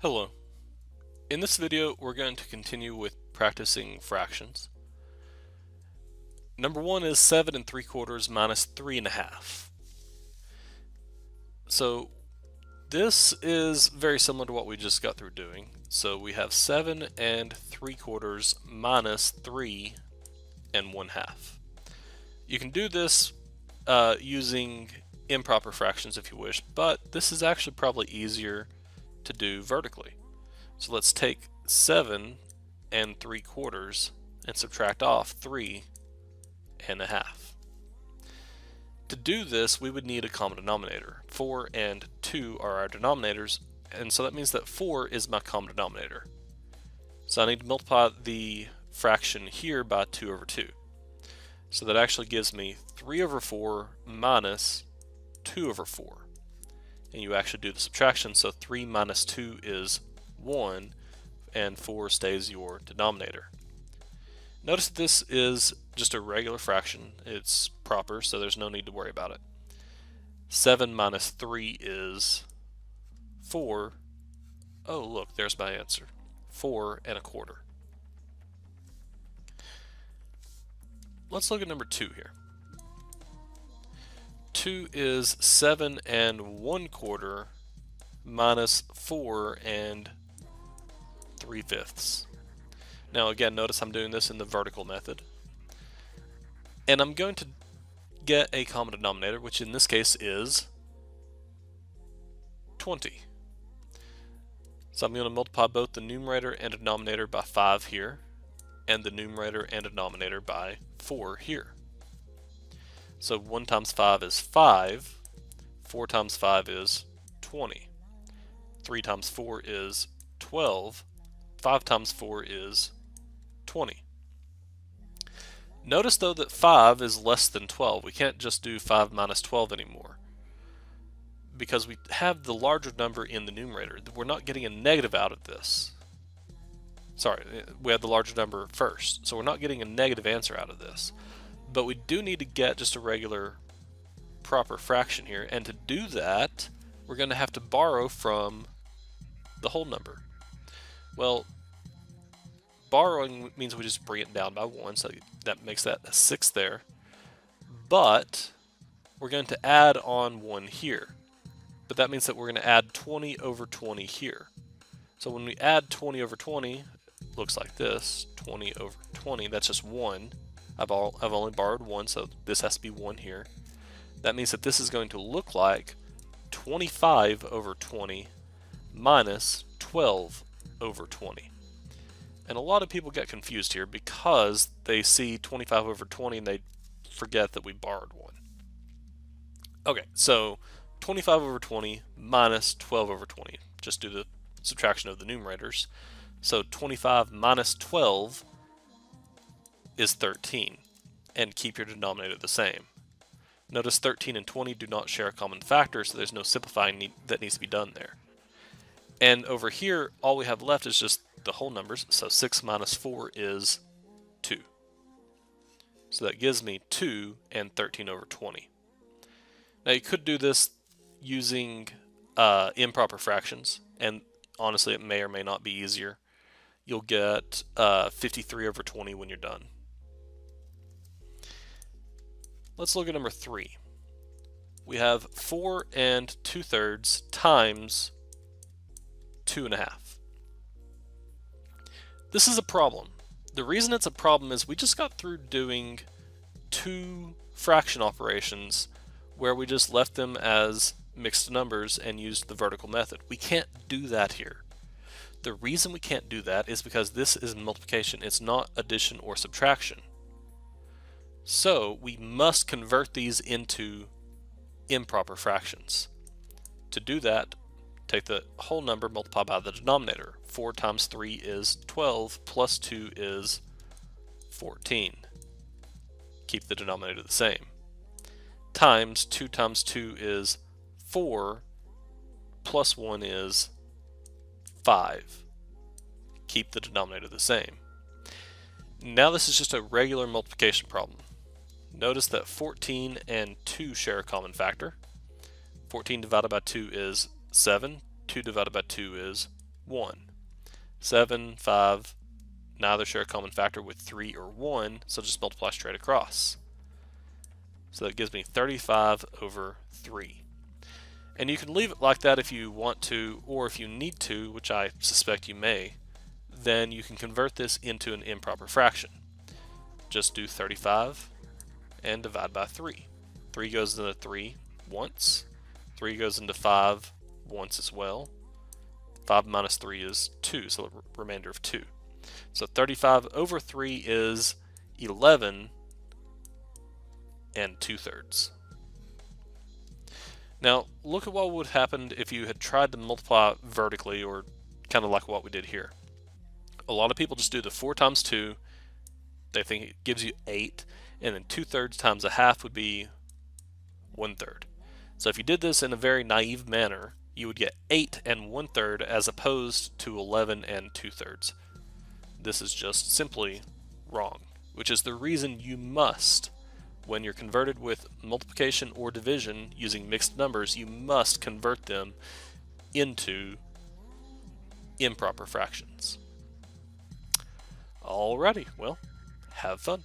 Hello. In this video, we're going to continue with practicing fractions. Number one is 7 3/4 minus 3 1/2. So this is very similar to what we just got through doing. So we have 7 3/4 minus 3 1/2. You can do this using improper fractions if you wish, but this is actually probably easier to do vertically. So let's take 7 3/4 and subtract off 3 1/2. To do this, we would need a common denominator. 4 and 2 are our denominators, and so that means that 4 is my common denominator. So I need to multiply the fraction here by 2 over 2. So that actually gives me 3 over 4 minus 2 over 4. And you actually do the subtraction, so 3 minus 2 is 1, and 4 stays your denominator. Notice that this is just a regular fraction. It's proper, so there's no need to worry about it. 7 minus 3 is 4. Oh, look, there's my answer. 4 1/4. Let's look at number 2 here. 2 is 7 1/4 minus 4 3/5. Now again, notice I'm doing this in the vertical method. And I'm going to get a common denominator, which in this case is 20. So I'm going to multiply both the numerator and denominator by 5 here, and the numerator and denominator by 4 here. So 1 times 5 is 5, 4 times 5 is 20, 3 times 4 is 12, 5 times 4 is 20. Notice though that 5 is less than 12. We can't just do 5 minus 12 anymore, because we have the larger number in the numerator. We're not getting a negative out of this. Sorry, we had the larger number first, so we're not getting a negative answer out of this. But we do need to get just a regular proper fraction here, and to do that, we're going to have to borrow from the whole number. Well, borrowing means we just bring it down by 1, so that makes that a 6 there. But we're going to add on 1 here. But that means that we're going to add 20 over 20 here. So when we add 20 over 20, it looks like this, 20 over 20, that's just 1. I've only borrowed 1, so this has to be 1 here. That means that this is going to look like 25 over 20 minus 12 over 20. And a lot of people get confused here because they see 25 over 20 and they forget that we borrowed 1. Okay, so 25 over 20 minus 12 over 20. Just do the subtraction of the numerators. So 25 minus 12 is 13, and keep your denominator the same. Notice 13 and 20 do not share a common factor, so there's no simplifying that needs to be done there. And over here, all we have left is just the whole numbers, so 6 minus 4 is 2. So that gives me 2 and 13 over 20. Now you could do this using improper fractions, and honestly it may or may not be easier. You'll get 53 over 20 when you're done. Let's look at number 3. We have 4 2/3 times 2 1/2. This is a problem. The reason it's a problem is we just got through doing 2 fraction operations where we just left them as mixed numbers and used the vertical method. We can't do that here. The reason we can't do that is because this is multiplication. It's not addition or subtraction. So we must convert these into improper fractions. To do that, take the whole number, multiply by the denominator. 4 times 3 is 12, plus 2 is 14. Keep the denominator the same. Times 2 times 2 is 4, plus 1 is 5. Keep the denominator the same. Now this is just a regular multiplication problem. Notice that 14 and 2 share a common factor. 14 divided by 2 is 7. 2 divided by 2 is 1. 7, 5, neither share a common factor with 3 or 1, so just multiply straight across. So that gives me 35 over 3. And you can leave it like that if you want to, or if you need to, which I suspect you may, then you can convert this into an improper fraction. Just do 35 and divide by 3. 3 goes into 3 once, 3 goes into 5 once as well. 5 minus 3 is 2, so the remainder of 2. So 35 over 3 is 11 and 2/3. Now, look at what would have happened if you had tried to multiply vertically, or kind of like what we did here. A lot of people just do the 4 times 2. They think it gives you 8, and then 2/3 times a half would be 1/3. So if you did this in a very naive manner, you would get 8 and 1/3 as opposed to 11 and 2/3. This is just simply wrong, which is the reason you must, when you're converted with multiplication or division using mixed numbers, you must convert them into improper fractions. Alrighty, well, have fun.